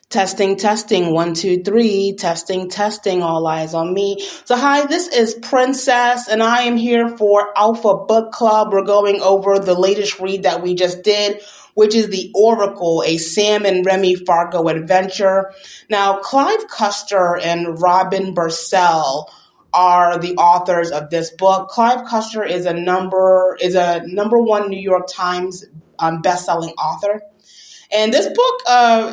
Testing, testing, 1, 2, 3, testing, testing, all eyes on me. So hi, this is Princess, and I am here for Alpha Book Club. We're going over the latest read that we just did, which is The Oracle, a Sam-and-Remi-Fargo adventure. Now, Clive-Cussler and Robin-burcell are the authors of this book. Clive-Cussler is a number one New York Times best-selling author. And this book,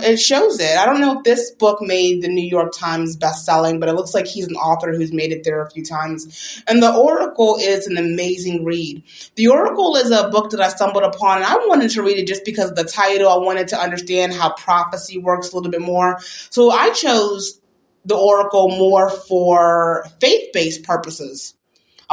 it shows it. I don't know if this book made the New York Times best-selling, but it looks like he's an author who's made it there a few times. And The Oracle is an amazing read. The Oracle is a book that I stumbled upon, and I wanted to read it just because of the title. I wanted to understand how prophecy works a little bit more. So I chose The Oracle more for faith-based purposes.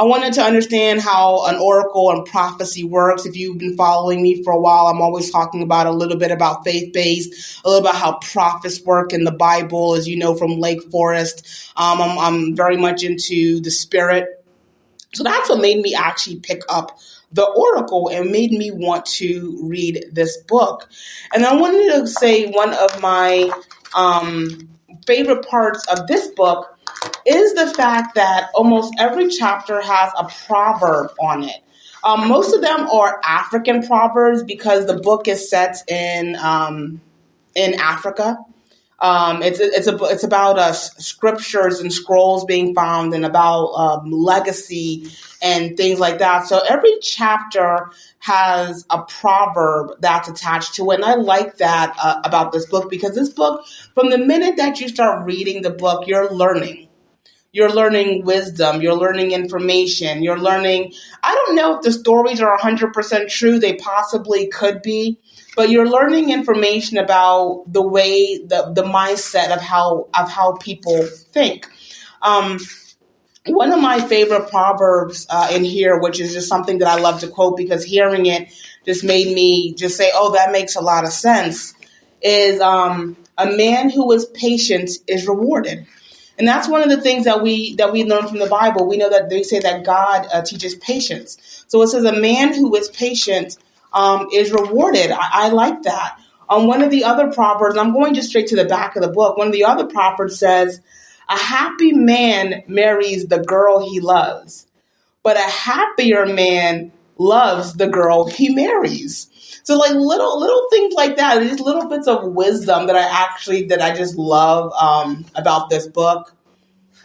I wanted to understand how an oracle and prophecy works. If you've been following me for a while, I'm always talking about a little bit about faith-based, a little about how prophets work in the Bible, as you know, from Lake Forest. I'm very much into the spirit. So that's what made me actually pick up The Oracle and made me want to read this book. And I wanted to say one of my favorite parts of this book is the fact that almost every chapter has a proverb on it. Most of them are African proverbs because the book is set in Africa. It's about scriptures and scrolls being found and about legacy and things like that. So every chapter has a proverb that's attached to it. And I like that about this book because this book, from the minute that you start reading the book, you're learning. You're learning wisdom. You're learning information. You're learning. I don't know if the stories are 100% true. They possibly could be. But you're learning information about the way, the mindset of how people think. One of my favorite proverbs in here, which is just something that I love to quote because hearing it just made me just say, oh, that makes a lot of sense, is a man who is patient is rewarded. And that's one of the things that we learn from the Bible. We know that they say that God teaches patience. So it says a man who is patient is rewarded. I like that. One of the other proverbs, I'm going just straight to the back of the book. One of the other proverbs says, a happy man marries the girl he loves, but a happier man loves the girl he marries. So like little things like that, these little bits of wisdom that I just love about this book.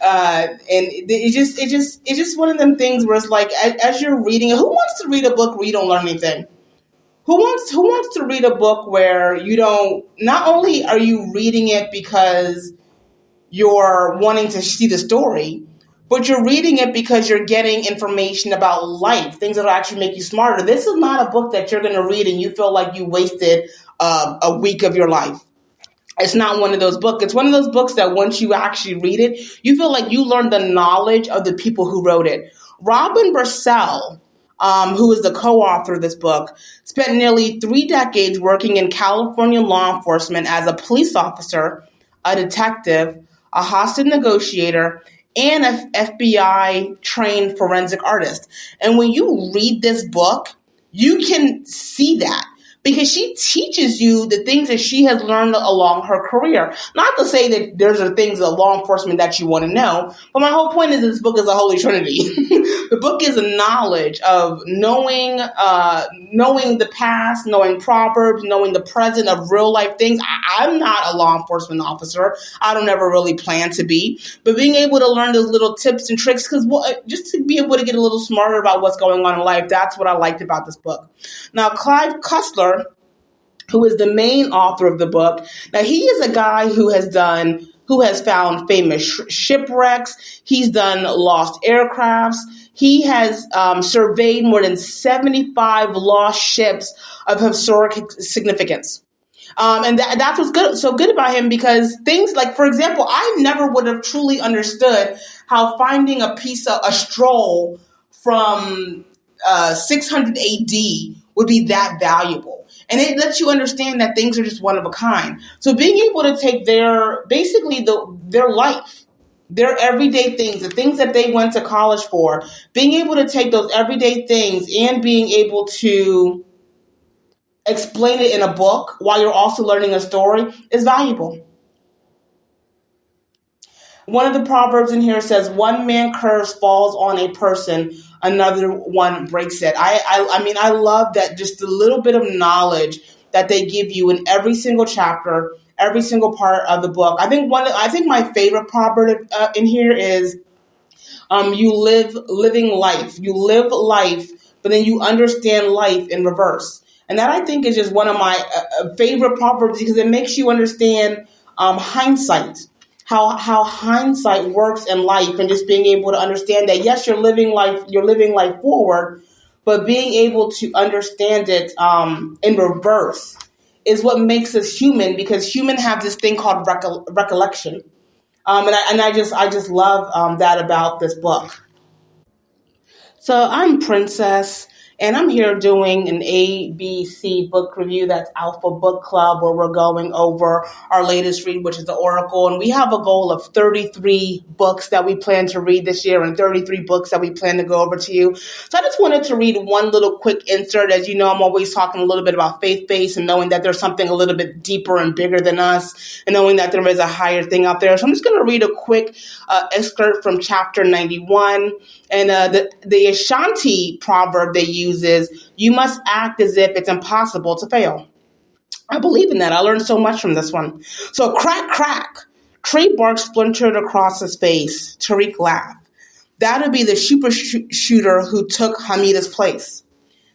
And it's just one of them things where it's like, as you're reading it, who wants to read a book where you don't learn anything? Who wants to read a book where you don't, not only are you reading it because you're wanting to see the story, but you're reading it because you're getting information about life, things that will actually make you smarter. This is not a book that you're going to read and you feel like you wasted a week of your life. It's not one of those books. It's one of those books that once you actually read it, you feel like you learned the knowledge of the people who wrote it. Robin-burcell, who is the co-author of this book, spent nearly 3 decades working in California law enforcement as a police officer, a detective, a hostage negotiator, and an FBI-trained forensic artist. And when you read this book, you can see that because she teaches you the things that she has learned along her career. Not to say that there's things of law enforcement that you want to know, but my whole point is this book is a holy trinity. The book is a knowledge of knowing the past, knowing proverbs, knowing the present of real life things. I'm not a law enforcement officer. I don't ever really plan to be, but being able to learn those little tips and tricks, because just to be able to get a little smarter about what's going on in life, that's what I liked about this book. Now, Clive-Cussler, who is the main author of the book. Now, he is a guy who has found famous shipwrecks. He's done lost aircrafts. He has surveyed more than 75 lost ships of historic significance. And that's what's good, so good about him, because things like, for example, I never would have truly understood how finding a scroll from 600 AD would be that valuable. And it lets you understand that things are just one of a kind. So being able to take their life, their everyday things, the things that they went to college for, being able to take those everyday things and being able to explain it in a book while you're also learning a story is valuable. One of the proverbs in here says, "One man curse falls on a person, another one breaks it." I love that, just the little bit of knowledge that they give you in every single chapter, every single part of the book. I think my favorite proverb in here is, "You living life. You live life, but then you understand life in reverse." And that, I think, is just one of my favorite proverbs, because it makes you understand hindsight, how hindsight works in life, and just being able to understand that, yes, you're living life forward, but being able to understand it in reverse is what makes us human, because humans have this thing called recollection. I just love that about this book. So I'm Princess, and I'm here doing an ABC book review. That's Alpha Book Club, where we're going over our latest read, which is The Oracle. And we have a goal of 33 books that we plan to read this year, and 33 books that we plan to go over to you. So I just wanted to read one little quick insert. As you know, I'm always talking a little bit about faith-based, and knowing that there's something a little bit deeper and bigger than us, and knowing that there is a higher thing out there. So I'm just going to read a quick excerpt from chapter 91. And the Ashanti proverb they use is, "You must act as if it's impossible to fail." I believe in that. I learned so much from this one. So, crack, crack. Tree bark splintered across his face. Tariq laughed. That'd be the super shooter who took Hamida's place.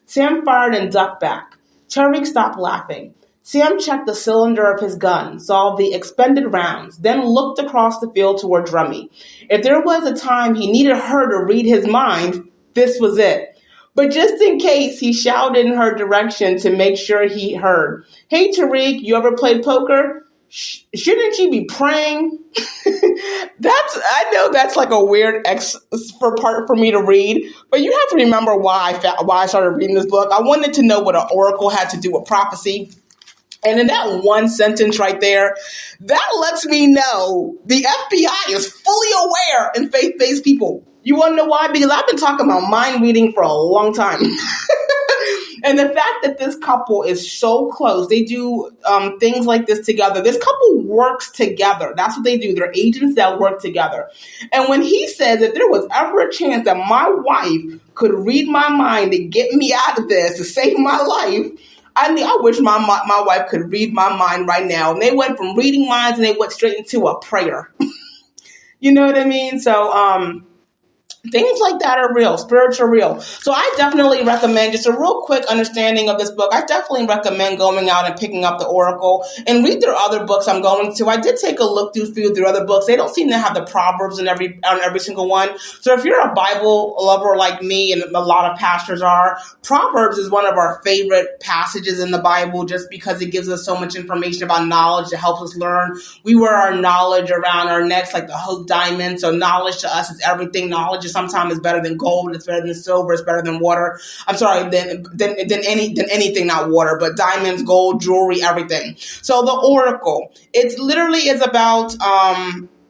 Sam fired and ducked back. Tariq stopped laughing. Sam checked the cylinder of his gun, saw the expended rounds, then looked across the field toward Rummy. If there was a time he needed her to read his mind, this was it. But just in case, he shouted in her direction to make sure he heard. "Hey, Tariq, you ever played poker? Shouldn't you be praying?" I know that's like a weird part for me to read, but you have to remember why I started reading this book. I wanted to know what an oracle had to do with prophecy. And in that one sentence right there, that lets me know the FBI is fully aware in faith-based people. You want to know why? Because I've been talking about mind reading for a long time. And the fact that this couple is so close, they do things like this together. This couple works together. That's what they do. They're agents that work together. And when he says that there was ever a chance that my wife could read my mind to get me out of this, to save my life, I wish my wife could read my mind right now. And they went from reading minds and they went straight into a prayer. You know what I mean? So, things like that are real, spiritual real. So I definitely recommend, just a real quick understanding of this book, I definitely recommend going out and picking up The Oracle and read their other books I'm going to. I did take a look through their other books. They don't seem to have the proverbs on every single one. So if you're a Bible lover like me, and a lot of pastors are, Proverbs is one of our favorite passages in the Bible, just because it gives us so much information about knowledge to help us learn. We wear our knowledge around our necks like the Hope Diamond. So knowledge to us is everything. Knowledge is sometimes it's better than gold, it's better than silver, it's better than water. I'm sorry, than anything, not water, but diamonds, gold, jewelry, everything. So The Oracle, it literally is about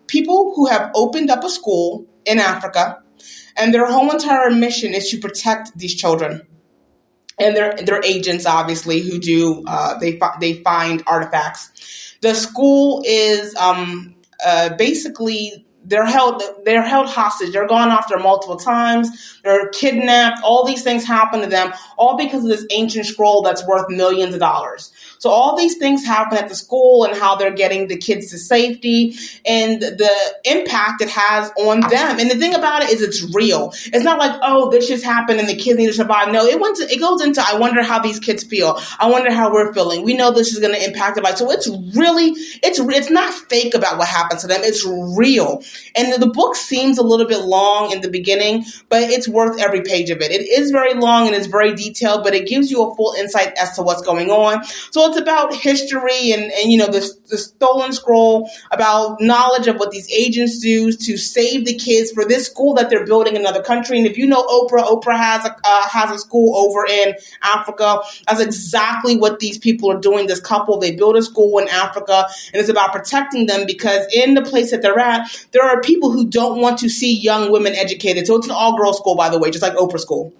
people who have opened up a school in Africa, and their whole entire mission is to protect these children. And they're agents, obviously, who do they find artifacts. The school is basically, they're held hostage. They're gone after multiple times. They're kidnapped. All these things happen to them, all because of this ancient scroll that's worth millions of dollars. So all these things happen at the school, and how they're getting the kids to safety, and the impact it has on them. And the thing about it is, it's real. It's not like, oh, this just happened and the kids need to survive. No, it goes into, I wonder how these kids feel. I wonder how we're feeling. We know this is going to impact their life. So it's not fake about what happens to them. It's real. And the book seems a little bit long in the beginning, but it's worth every page of it. It is very long and it's very detailed, but it gives you a full insight as to what's going on. So it's about history and the stolen scroll, about knowledge of what these agents do to save the kids for this school that they're building in another country. And if you know Oprah has a school over in Africa. That's exactly what these people are doing. This couple, they build a school in Africa, and it's about protecting them, because in the place that they're at, there are people who don't want to see young women educated. So it's an all-girls school, by the way, just like Oprah school.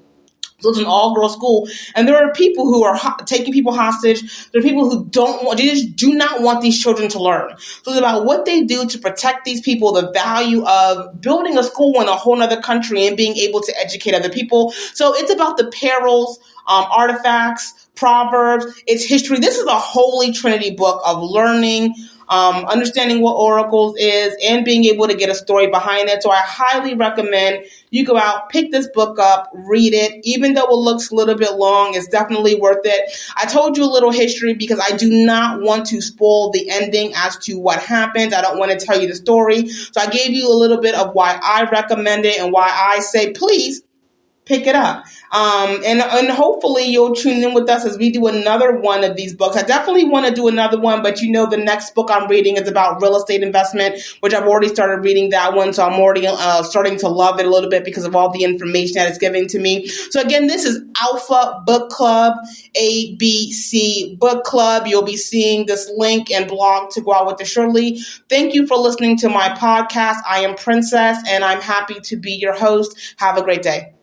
So it's an all-girl school, and there are people who are taking people hostage. There are people who they just do not want these children to learn. So it's about what they do to protect these people, the value of building a school in a whole other country and being able to educate other people. So it's about the perils, artifacts, proverbs, its history. This is a holy trinity book of learning, understanding what oracles is, and being able to get a story behind it. So I highly recommend you go out, pick this book up, read it. Even though it looks a little bit long, it's definitely worth it. I told you a little history because I do not want to spoil the ending as to what happens. I don't want to tell you the story. So I gave you a little bit of why I recommend it and why I say, please pick it up. And hopefully you'll tune in with us as we do another one of these books. I definitely want to do another one, but the next book I'm reading is about real estate investment, which I've already started reading that one. So I'm already starting to love it a little bit because of all the information that it's giving to me. So again, this is Alpha Book Club, ABC Book Club. You'll be seeing this link and blog to go out with the Shirley. Thank you for listening to my podcast. I am Princess, and I'm happy to be your host. Have a great day.